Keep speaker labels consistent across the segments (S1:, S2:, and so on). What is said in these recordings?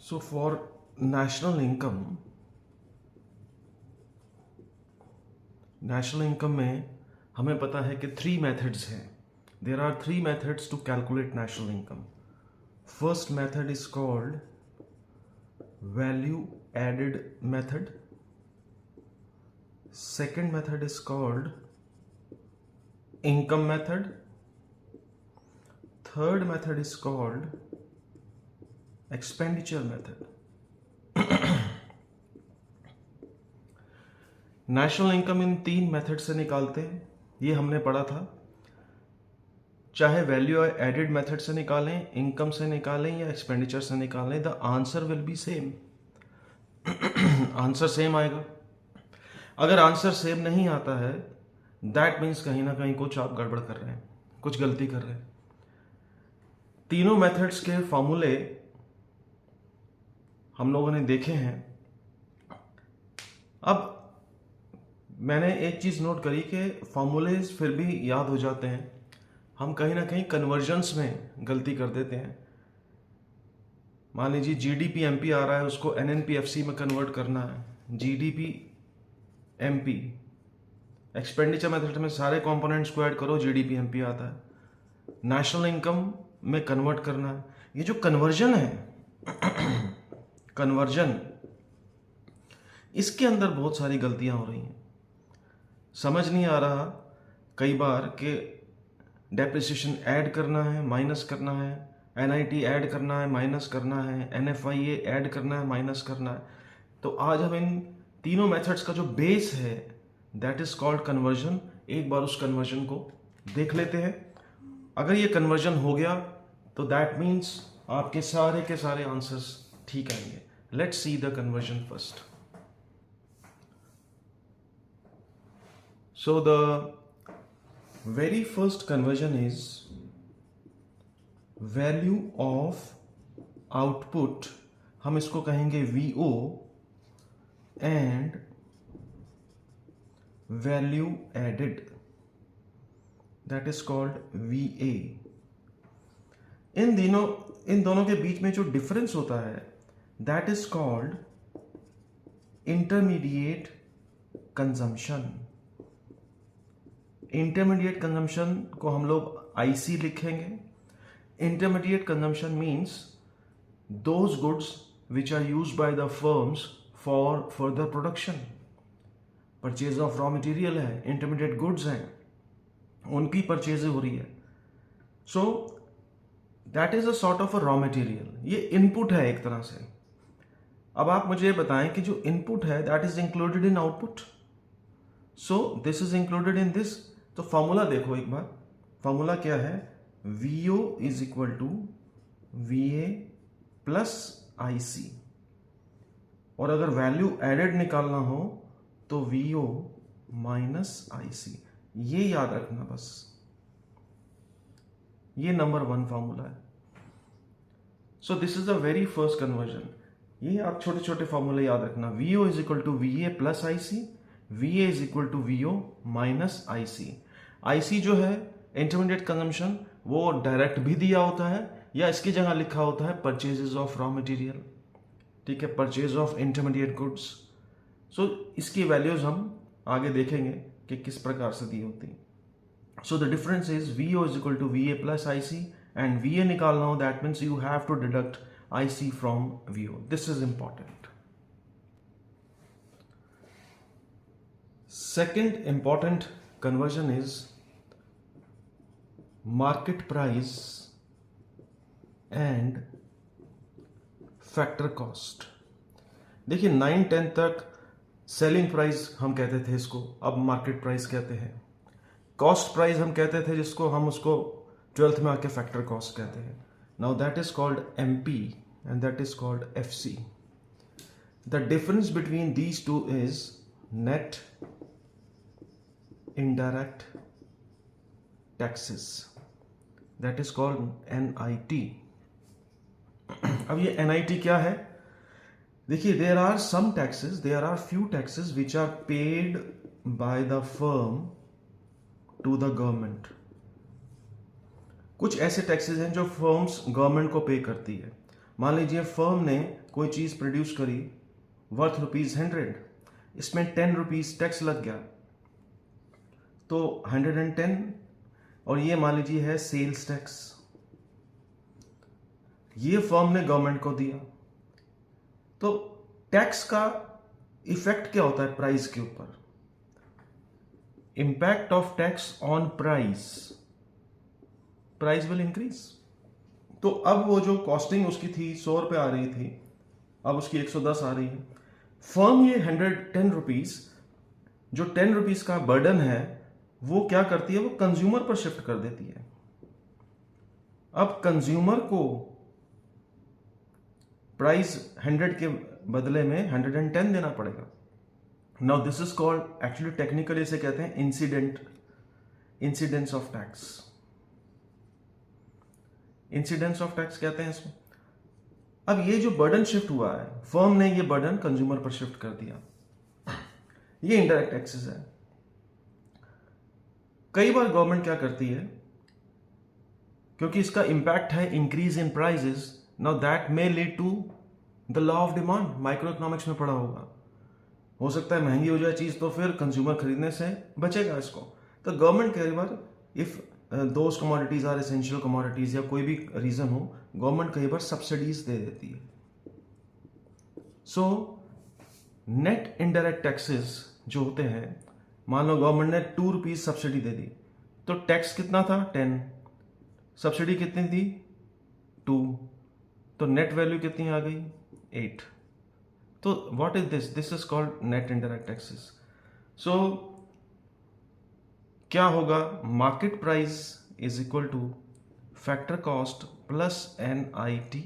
S1: So for national income में हमें पता है कि 3 methods हैं. There are 3 methods to calculate national income. First method is called value added method. Second method is called income method. Third method is called expenditure method. National income in 3 method से निकालते हैं. ये हमने पढ़ा था. चाहे value added method से निकालें, इनकम से निकालें या एक्सपेंडिचर से निकालें, the answer will be same. Answer same आएगा. अगर आंसर सेम नहीं आता है, दैट मीन्स कहीं ना कहीं कुछ आप गड़बड़ कर रहे हैं, कुछ गलती कर रहे हैं. तीनों मेथड्स के फॉर्मूले हम लोगों ने देखे हैं. अब मैंने एक चीज़ नोट करी कि फॉर्मूलेज फिर भी याद हो जाते हैं. हम कहीं ना कहीं कन्वर्जन्स में गलती कर देते हैं. मान लीजिए जीडीपी एमपी आ रहा है, उसको एनएनपीएफसी में कन्वर्ट करना है. जीडीपी एमपी एक्सपेंडिचर मेथड में सारे कंपोनेंट्स को ऐड करो, जीडीपी एमपी आता है. नेशनल इनकम में कन्वर्ट करना है. ये जो कन्वर्जन है कन्वर्जन, इसके अंदर बहुत सारी गलतियां हो रही हैं. समझ नहीं आ रहा कई बार कि डेप्रिसिएशन ऐड करना है, माइनस करना है, एनआईटी ऐड करना है, माइनस करना है, एनएफआईए ऐड करना है, माइनस करना है. तो आज हम इन तीनों मेथड्स का जो बेस है दैट इज कॉल्ड कन्वर्जन. एक बार उस कन्वर्जन को देख लेते हैं. अगर ये कन्वर्जन हो गया तो दैट मीन्स आपके सारे आंसर्स ठीक आएंगे. Let's see the conversion first. So the very first conversion is value of output. हम इसको कहेंगे VO and value added, that is called VA. इन दोनों के बीच में जो डिफरेंस होता है that is called intermediate consumption. Intermediate consumption को हम लोग IC लिखेंगे. Intermediate consumption means those goods which are used by the firms for further production. Purchase of raw material है, इंटरमीडिएट गुड्स हैं, उनकी परचेज हो रही है. So that is a sort of a raw material. ये input है एक तरह से. अब आप मुझे बताएं कि जो इनपुट है that is included in output. So this is included in this. तो फॉर्मूला देखो एक बार. फॉर्मूला क्या है? VO is equal to VA plus IC. और अगर वैल्यू एडेड निकालना हो तो VO माइनस IC. ये याद रखना बस. ये नंबर 1 फॉर्मूला है. So this is the very first conversion. ये आप छोटे छोटे फॉर्मूले याद रखना. VO is equal to VA plus IC. VA is equal to VO minus IC. IC जो है इंटरमीडिएट कंजम्पशन, वो डायरेक्ट भी दिया होता है या इसकी जगह लिखा होता है परचेजेस ऑफ रॉ मटेरियल. ठीक है, परचेज ऑफ इंटरमीडिएट गुड्स. सो इसकी वैल्यूज हम आगे देखेंगे कि किस प्रकार से दी होती है. So the difference is VO is equal to VA plus IC and VA निकालना हो that means you have to deduct IC from VO. This is important. Second important conversion is market price and factor cost. देखिए 9-10 तक selling price हम कहते थे इसको, अब market price कहते हैं. कॉस्ट प्राइस हम कहते थे जिसको हम उसको 12th में आके फैक्टर कॉस्ट कहते हैं. Now that is called MP and that is called FC. The difference between these two is net indirect taxes, that is called NIT. अब ये NIT क्या है? देखिए, there are some taxes, there are few taxes which are paid by the firm to the government. कुछ ऐसे taxes हैं जो firms government को पे करती है. मान लीजिए फर्म ने कोई चीज प्रोड्यूस करी वर्थ ₹100, इसमें ₹10 टैक्स लग गया, तो 110, और ये मान लीजिए है सेल्स टैक्स, ये फर्म ने गवर्नमेंट को दिया। तो टैक्स का इफेक्ट क्या होता है प्राइस के ऊपर? Impact of tax on price, price will increase. तो अब वो जो कॉस्टिंग उसकी थी ₹100 आ रही थी, अब उसकी 110 आ रही है। फर्म ये 110 रुपीज, जो 10 रुपीज का बर्डन है, वो क्या करती है, वो कंज्यूमर पर शिफ्ट कर देती है। अब कंज्यूमर को प्राइस 100 के बदले में 110 देना पड़ेगा। Now this is called, actually technically इसे कहते हैं incidence of tax. Incidence of tax कहते हैं इसको। अब ये जो बर्डन शिफ्ट हुआ है, फर्म ने ये बर्डन कंज्यूमर पर शिफ्ट कर दिया, ये इनडायरेक्ट टैक्सेस है। कई बार गवर्नमेंट क्या करती है, क्योंकि इसका इंपैक्ट है increase in prices, now that may lead to the law of demand, micro economics में पढ़ा होगा। हो सकता है महंगी हो जाए चीज, तो फिर कंज्यूमर खरीदने से बचेगा इसको। तो गवर्नमेंट कई बार, if those commodities are essential commodities या कोई भी रीजन हो, गवर्नमेंट कई बार सब्सिडीज दे देती है। सो नेट इनडायरेक्ट टैक्सेस जो होते हैं, मान लो गवर्नमेंट ने ₹2 सब्सिडी दे दी, तो टैक्स कितना था 10, सब्सिडी कितनी थी 2, तो नेट वैल्यू कितनी आ गई 8। तो what is this? This is called net indirect taxes. So क्या होगा, market price is equal to factor cost plus NIT,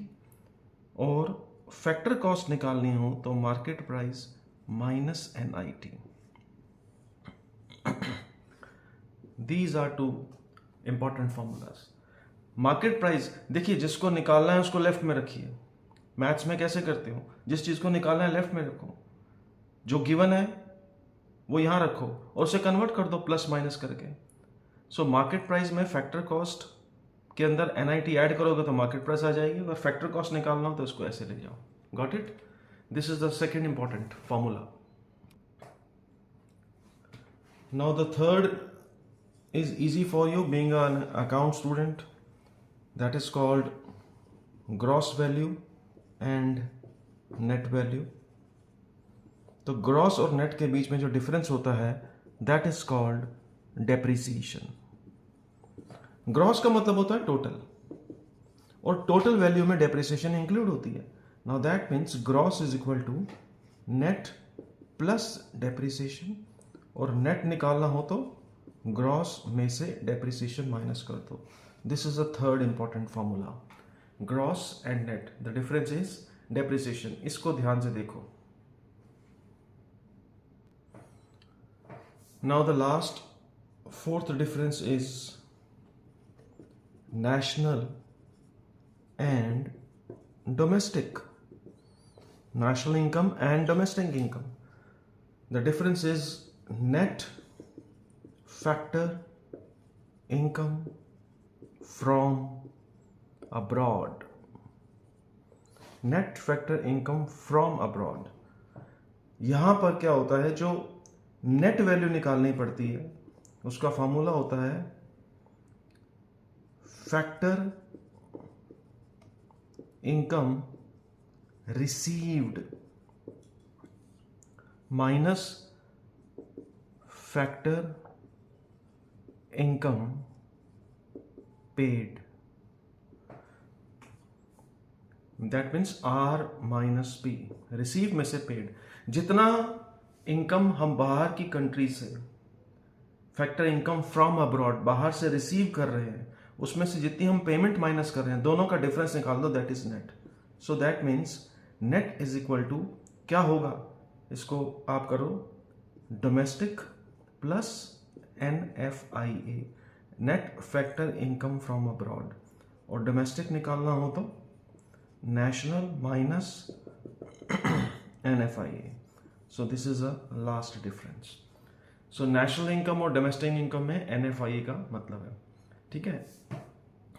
S1: और फैक्टर कॉस्ट निकालनी हो तो market price minus NIT। These are two important formulas. Market price, देखिए जिसको निकालना है उसको लेफ्ट में रखिए। मैथ्स में कैसे करते हो, जिस चीज को निकालना है लेफ्ट में रखो, जो गिवन है वो यहां रखो और उसे कन्वर्ट कर दो प्लस माइनस करके। सो मार्केट प्राइस में फैक्टर कॉस्ट के अंदर NIT ऐड करोगे तो मार्केट प्राइस आ जाएगी, अगर फैक्टर कॉस्ट निकालना हो तो इसको ऐसे ले जाओ। Got it? This is the second important formula. Now the third is easy for you being an account student, that is called gross value and net value। तो gross और net के बीच में जो डिफरेंस होता है that is called depreciation। gross का मतलब होता है टोटल, और टोटल वैल्यू में depreciation इंक्लूड होती है। now that means gross is equal to net plus depreciation, और net निकालना हो तो ग्रॉस में से डेप्रिसिएशन माइनस कर दो। This is a third important formula, gross and net, the difference is depreciation. इसको ध्यान से देखो। Now the last fourth difference is national and domestic, national income and domestic income. The difference is net factor income from abroad, net factor income from abroad। यहां पर क्या होता है, जो नेट वैल्यू निकालनी पड़ती है उसका फॉर्मूला होता है factor income received minus factor income paid, that means R minus P, receive में से paid। जितना इनकम हम बाहर की कंट्री से, फैक्टर इनकम फ्रॉम अब्रॉड, बाहर से रिसीव कर रहे हैं, उसमें से जितनी हम पेमेंट माइनस कर रहे हैं, दोनों का डिफरेंस निकाल दो, that is net. So that means net is equal to क्या होगा, इसको आप करो domestic plus NFIA, net factor income from abroad, और डोमेस्टिक निकालना हो तो national minus NFIA। So this is a last difference. So national income और डोमेस्टिक इनकम में NFIA का मतलब है, ठीक है।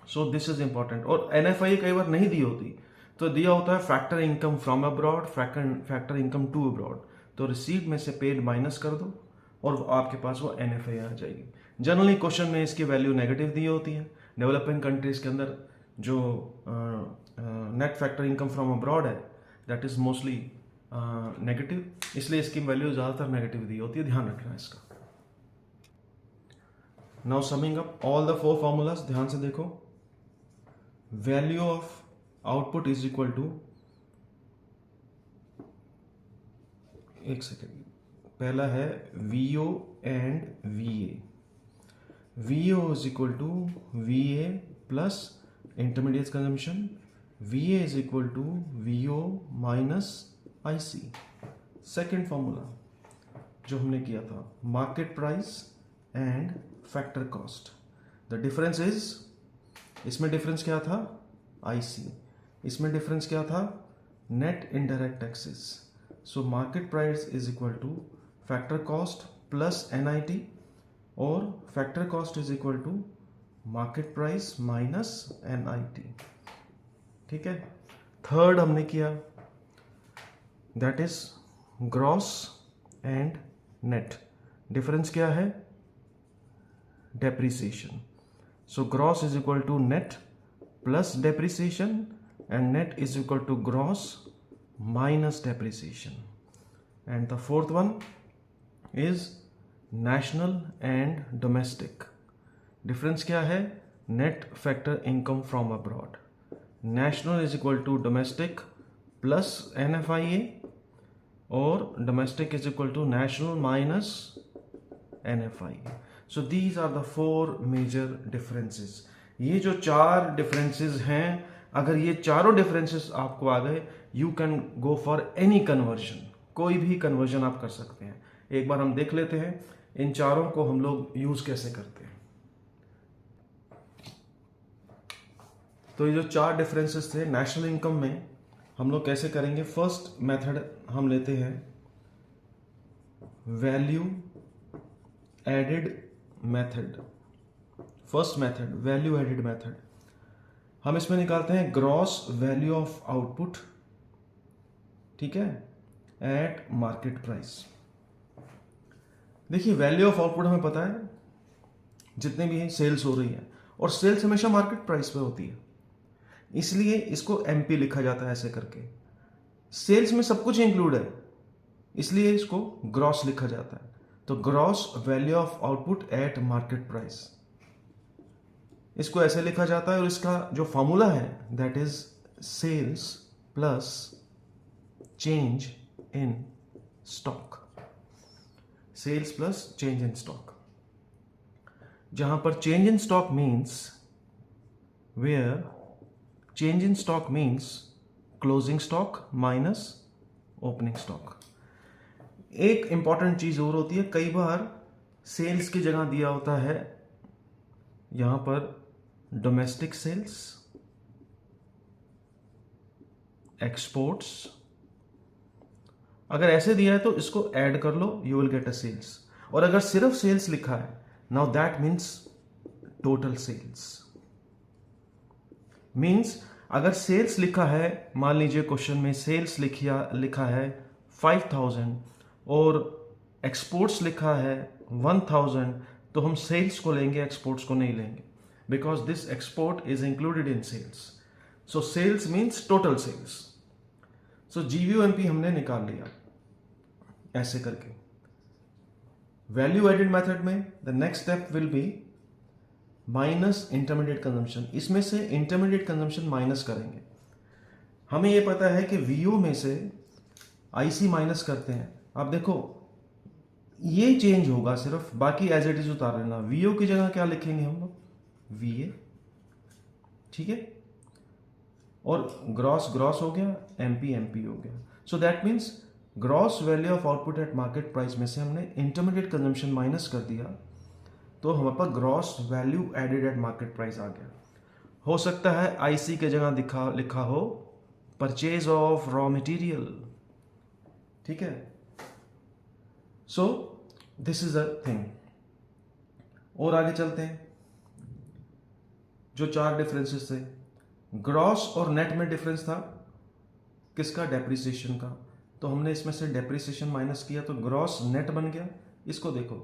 S1: सो दिस इज इंपॉर्टेंट, और NFIA कई बार नहीं दी होती, तो दिया होता है factor income from abroad, factor income to abroad, तो रिसीव्ड में से पेड माइनस कर दो और आपके पास वो NFI आ जाएगी। जनरली क्वेश्चन में इसकी वैल्यू नेगेटिव दी होती है। डेवलपिंग कंट्रीज के अंदर जो net factor income from abroad है दैट इज मोस्टली नेगेटिव, इसलिए इसकी वैल्यू ज़्यादातर नेगेटिव दी होती है, ध्यान रखना इसका। Now summing up all the 4 formulas, ध्यान से देखो। Value of output is equal to, एक सेकेंड, पहला है VO and VA। VO is equal to VA plus intermediate consumption, VA is equal to VO minus IC। Second formula जो हमने किया था, market price and factor cost. The difference is, इसमें डिफरेंस क्या था IC, इसमें डिफरेंस क्या था net indirect taxes. So market price is equal to factor cost plus NIT और factor cost is equal to market price minus NIT। ठीक है। थर्ड हमने किया that is gross and net. Difference क्या है depreciation. So gross is equal to net plus depreciation and net is equal to gross minus depreciation. And the fourth one is national and domestic. Difference क्या है net factor income from abroad. National is equal to domestic plus NFIA और domestic is equal to national minus NFIA. So these are the 4 major differences. ये जो 4 differences हैं, अगर ये चारों differences आपको आ गए, you can go for any conversion, कोई भी कन्वर्जन आप कर सकते हैं। एक बार हम देख लेते हैं इन चारों को हम लोग यूज कैसे करते हैं। तो ये जो 4 डिफरेंसेस थे नेशनल इनकम में, हम लोग कैसे करेंगे। फर्स्ट मेथड हम लेते हैं value added method. First method value added method, हम इसमें निकालते हैं ग्रॉस वैल्यू ऑफ आउटपुट, ठीक है, एट मार्केट प्राइस। देखिए वैल्यू ऑफ आउटपुट हमें पता है जितने भी सेल्स हो रही है, और सेल्स हमेशा मार्केट प्राइस पे होती है, इसलिए इसको MP लिखा जाता है ऐसे करके। सेल्स में सब कुछ इंक्लूड है, इसलिए इसको ग्रॉस लिखा जाता है। तो gross value of output at market price, इसको ऐसे लिखा जाता है। और इसका जो फॉर्मूला है that is sales plus change in stock. Sales plus change in stock, जहां पर change in stock means where change in stock means closing stock minus opening stock. एक इंपॉर्टेंट चीज और होती है, कई बार सेल्स की जगह दिया होता है यहां पर डोमेस्टिक सेल्स, एक्सपोर्ट्स। अगर ऐसे दिया है तो इसको ऐड कर लो, you will get a sales. और अगर सिर्फ सेल्स लिखा है, now that means total sales. Means अगर सेल्स लिखा है, मान लीजिए क्वेश्चन में सेल्स लिखा है 5000 और एक्सपोर्ट्स लिखा है 1000, तो हम सेल्स को लेंगे, एक्सपोर्ट्स को नहीं लेंगे, because this export is included in sales. So sales means total sales. So GVOMP हमने निकाल लिया ऐसे करके। वैल्यू एडेड मेथड में the next step will be minus intermediate consumption. इसमें से इंटरमीडिएट कंजम्पशन माइनस करेंगे। हमें यह पता है कि VO में से IC माइनस करते हैं। अब देखो ये चेंज होगा सिर्फ, बाकी एज इट इज उतार लेना। VO की जगह क्या लिखेंगे हम लोग VA, ठीक है, और ग्रॉस ग्रॉस हो गया, MP हो गया। सो that means gross value of output at market price में से हमने इंटरमीडिएट कंजम्पशन माइनस कर दिया, तो हमारे पास gross value added at market price आ गया। हो सकता है IC के जगह लिखा हो परचेज ऑफ रॉ मटेरियल, ठीक है। So this is a thing. और आगे चलते हैं। जो 4 डिफरेंसेस थे, ग्रॉस और नेट में डिफरेंस था किसका? डेप्रिसिएशन का। तो हमने इसमें से डेप्रिसिएशन माइनस किया तो ग्रॉस नेट बन गया। इसको देखो,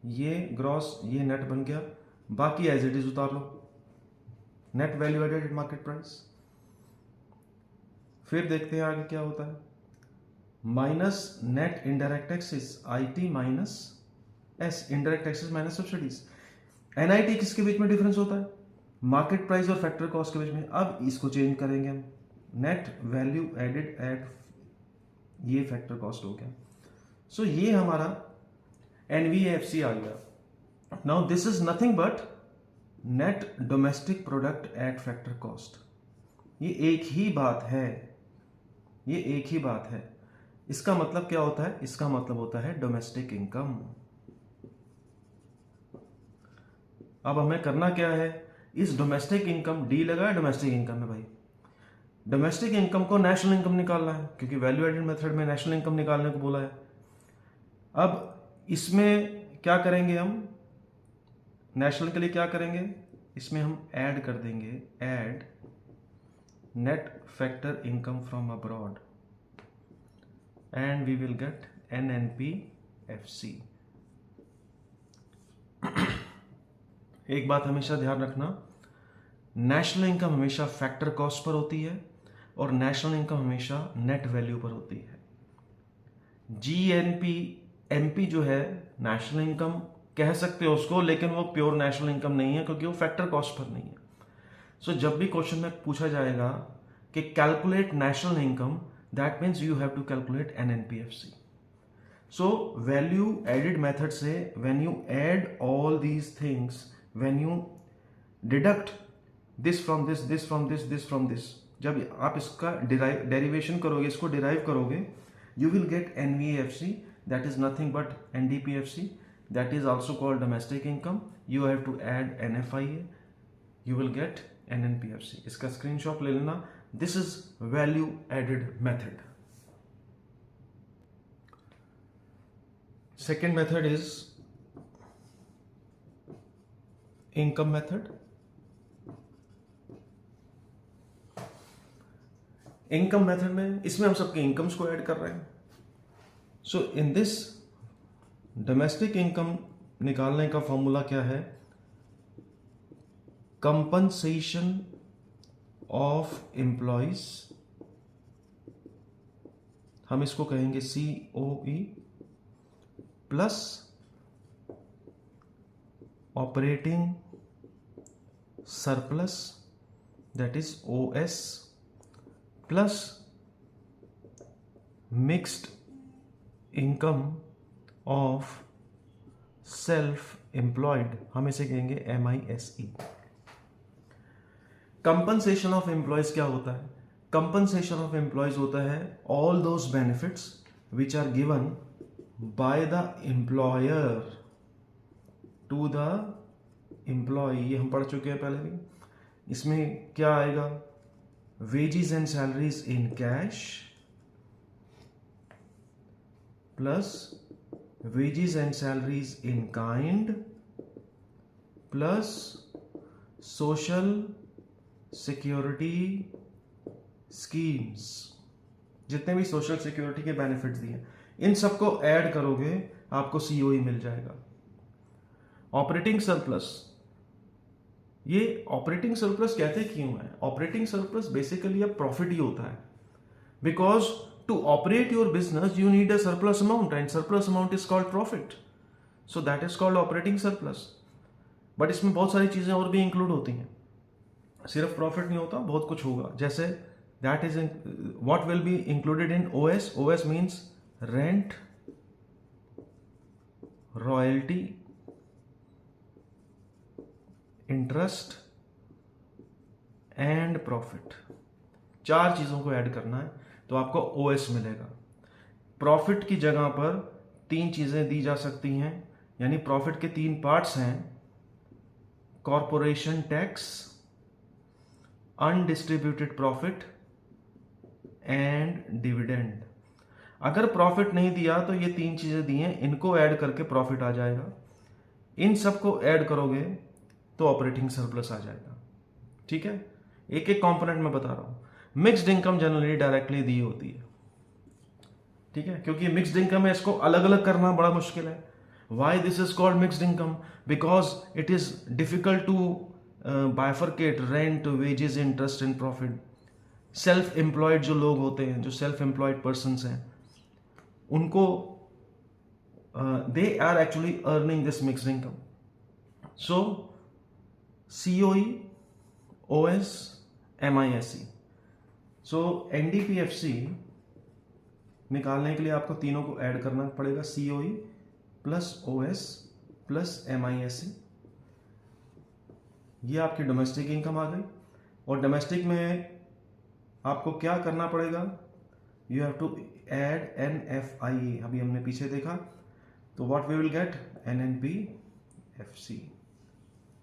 S1: ये ग्रॉस ये नेट बन गया, बाकी एज इट इज उतार लो, net value added market price. फिर देखते हैं आगे क्या होता है। Minus net indirect taxes, IT minus S, indirect taxes minus subsidies. NIT किसके बीच में डिफरेंस होता है? मार्केट प्राइस और फैक्टर कॉस्ट के बीच में। अब इसको चेंज करेंगे हम, नेट वैल्यू एडेड एट, ये फैक्टर कॉस्ट हो गया। सो ये हमारा एनवीएफसी आ गया। Now this is nothing but net domestic product at factor cost. ये एक ही बात है, ये एक ही बात है। इसका मतलब क्या होता है? इसका मतलब होता है डोमेस्टिक इनकम। अब हमें करना क्या है? इस डोमेस्टिक इनकम, डी लगा है डोमेस्टिक इनकम में भाई, डोमेस्टिक इनकम को नेशनल इनकम निकालना है, क्योंकि वैल्यू एडेड मेथड में नेशनल इनकम निकालने को बोला है। अब इसमें क्या करेंगे हम? नेशनल के लिए क्या करेंगे? इसमें हम ऐड कर देंगे, add net factor income from abroad and we will get NNPFC। एक बात हमेशा ध्यान रखना, नेशनल इनकम हमेशा फैक्टर कॉस्ट पर होती है और नेशनल इनकम हमेशा नेट वैल्यू पर होती है। GNP जो है नेशनल इनकम कह सकते हो उसको, लेकिन वो प्योर नेशनल इनकम नहीं है क्योंकि वो फैक्टर कॉस्ट पर नहीं है। सो जब भी क्वेश्चन में पूछा जाएगा कि calculate national income, that means you have to calculate NNPFC। So value added method से when you add all these things, when you deduct this from this, this from this, this from this, जब आप इसका derivation करोगे, इसको derive करोगे, you will get NVFC, that is nothing but NDPFC, that is also called domestic income. You have to add NFIA, you will get NNPFC. इसका screenshot ले लेना। This is value added method. Second method is income method. Income method में इसमें हम सबके incomes को add कर रहे हैं। सो इन दिस डोमेस्टिक इनकम निकालने का फॉर्मूला क्या है? कंपनसेशन ऑफ एम्प्लॉइज, हम इसको कहेंगे COE, plus operating surplus, that is OS, plus mixed income of self employed, हम इसे कहेंगे MISE। कंपनसेशन ऑफ एम्प्लॉयज क्या होता है? कंपनसेशन ऑफ एम्प्लॉयज होता है all those benefits which are given by the employer to the employee. ये हम पढ़ चुके हैं पहले भी। इसमें क्या आएगा? wages and salaries in cash plus wages and salaries in kind plus social security schemes, जितने भी सोशल सिक्योरिटी के बेनिफिट्स दिए इन सबको ऐड करोगे आपको COE मिल जाएगा। ऑपरेटिंग सरप्लस, ये ऑपरेटिंग सरप्लस कहते क्यों है? ऑपरेटिंग सरप्लस बेसिकली अब प्रॉफिट ही होता है, because to operate your business you need a surplus amount and surplus amount is called profit, so that is called operating surplus. But इसमें बहुत सारी चीजें और भी इंक्लूड होती हैं, सिर्फ प्रॉफिट नहीं होता, बहुत कुछ होगा। जैसे that is what will be included in OS। OS means rent, royalty, interest and profit. 4 चीजों को ऐड करना है तो आपको OS मिलेगा। प्रॉफिट की जगह पर 3 चीजें दी जा सकती हैं, यानी प्रॉफिट के 3 पार्ट्स हैं, corporation tax, undistributed profit and dividend. अगर प्रॉफिट नहीं दिया तो ये 3 चीजें दी हैं, इनको ऐड करके प्रॉफिट आ जाएगा। इन सबको ऐड करोगे तो ऑपरेटिंग सरप्लस आ जाएगा। ठीक है, एक एक कंपोनेंट में बता रहा हूं। मिक्स्ड इनकम जनरली डायरेक्टली दी होती है, ठीक है, क्योंकि मिक्स्ड इनकम है, इसको अलग अलग करना बड़ा मुश्किल है. Why this is called mixed income? Because it is difficult to bifurcate rent, wages, interest and profit. Self employed जो लोग होते हैं, जो सेल्फ एम्प्लॉयड पर्सनस हैं, उनको they are actually earning this mixed income. So COE, OS, MISC. So NDPFC निकालने के लिए आपको तीनों को ऐड करना पड़ेगा, COE plus OS plus MISC. ये आपकी डोमेस्टिक इनकम आ गई. और डोमेस्टिक में आपको क्या करना पड़ेगा? You have to add NFIA. अभी हमने पीछे देखा, तो what we will get? NNPFC,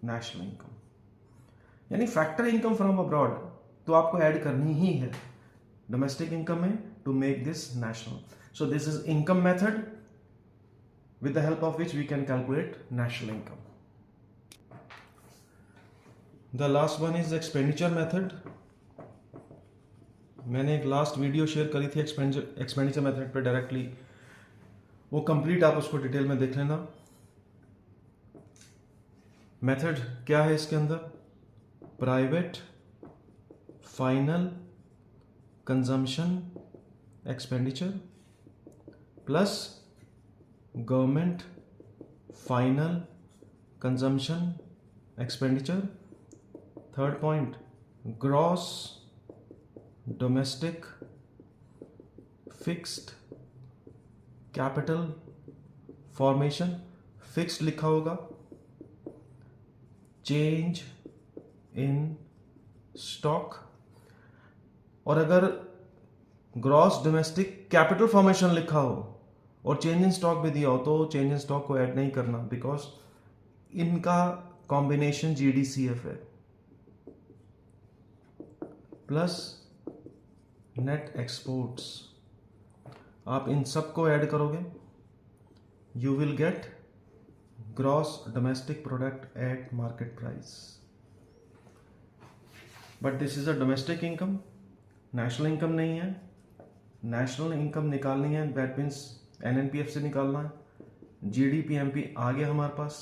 S1: national income, यानी फैक्टर इनकम फ्रॉम अब्रॉड. तो आपको ऐड करनी ही है डोमेस्टिक इनकम में to make this national. So this is income method with the help of which we can calculate national income. The last one is expenditure method. मैंने एक last video share करी थी expenditure method पे directly, वो complete आप उसको detail में देख लेना. मेथड क्या है इसके अंदर? Private final consumption expenditure plus government final consumption expenditure. Third point, gross domestic fixed capital formation. Fixed लिखा होगा. Change in stock. और अगर ग्रॉस डोमेस्टिक कैपिटल फॉर्मेशन लिखा हो और चेंज इन स्टॉक भी दिया हो, तो चेंज इन स्टॉक को ऐड नहीं करना, बिकॉज इनका कॉम्बिनेशन GDCF है. प्लस नेट एक्सपोर्ट्स, आप इन सब को ऐड करोगे, you will gate gross domestic product at market price. But this is a domestic income, national income नहीं है. नेशनल इनकम निकालनी है, दैट मीन्स NNPF से निकालना है. GDPMP आ गया हमारे पास.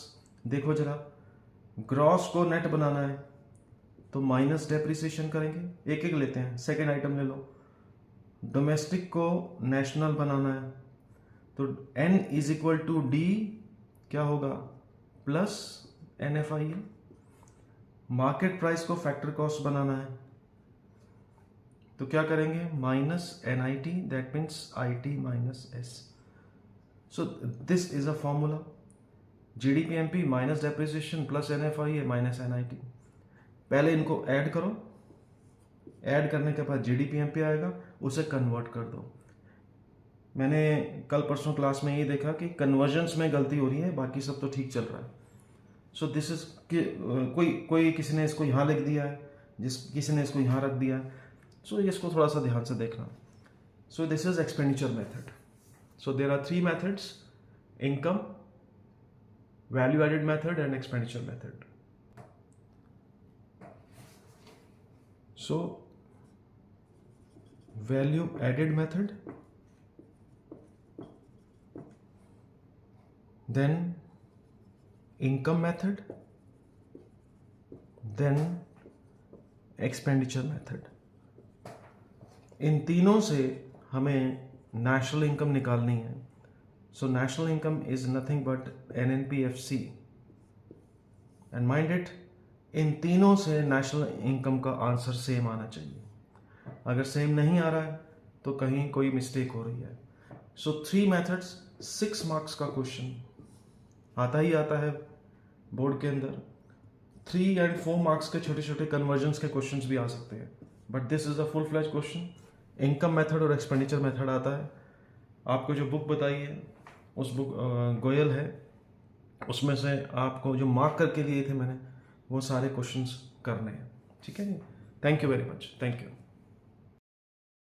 S1: देखो जरा, ग्रॉस को नेट बनाना है तो माइनस डेप्रिसिएशन करेंगे. एक एक लेते हैं, सेकेंड आइटम ले लो. डोमेस्टिक को नेशनल बनाना है तो N is equal to D क्या होगा? Plus NFIA. मार्केट प्राइस को फैक्टर कॉस्ट बनाना है तो क्या करेंगे? Minus NIT, that means IT minus S. So this is a formula. GDPMP minus depreciation plus NFIA minus NIT. पहले इनको ऐड करो, ऐड करने के बाद GDPMP आएगा, उसे कन्वर्ट कर दो. मैंने कल परसों क्लास में ये देखा कि कन्वर्जन्स में गलती हो रही है, बाकी सब तो ठीक चल रहा है. सो दिस इज कोई किसी ने इसको यहाँ लिख दिया है, किसी ने इसको यहाँ रख दिया है. सो इसको थोड़ा सा ध्यान से देखना. सो this is expenditure method. So there are three methods: income, value added method and expenditure method. So value added method, then income method, then expenditure method. इन तीनों से हमें नेशनल इनकम निकालनी है. So national income is nothing but NNPFC. And mind it, इन तीनों से national income का आंसर सेम आना चाहिए. अगर सेम नहीं आ रहा है तो कहीं कोई मिस्टेक हो रही है. सो 3 मेथड्स, 6 मार्क्स का क्वेश्चन आता ही आता है बोर्ड के अंदर. 3 और 4 मार्क्स के छोटे छोटे कन्वर्जन्स के क्वेश्चंस भी आ सकते हैं, but this is a full fledge question. Income method और एक्सपेंडिचर मेथड आता है. आपको जो बुक बताई है, उस बुक गोयल है, उसमें से आपको जो मार्क करके दिए थे मैंने, वो सारे क्वेश्चंस करने हैं. ठीक है जी. Thank you very much. Thank you.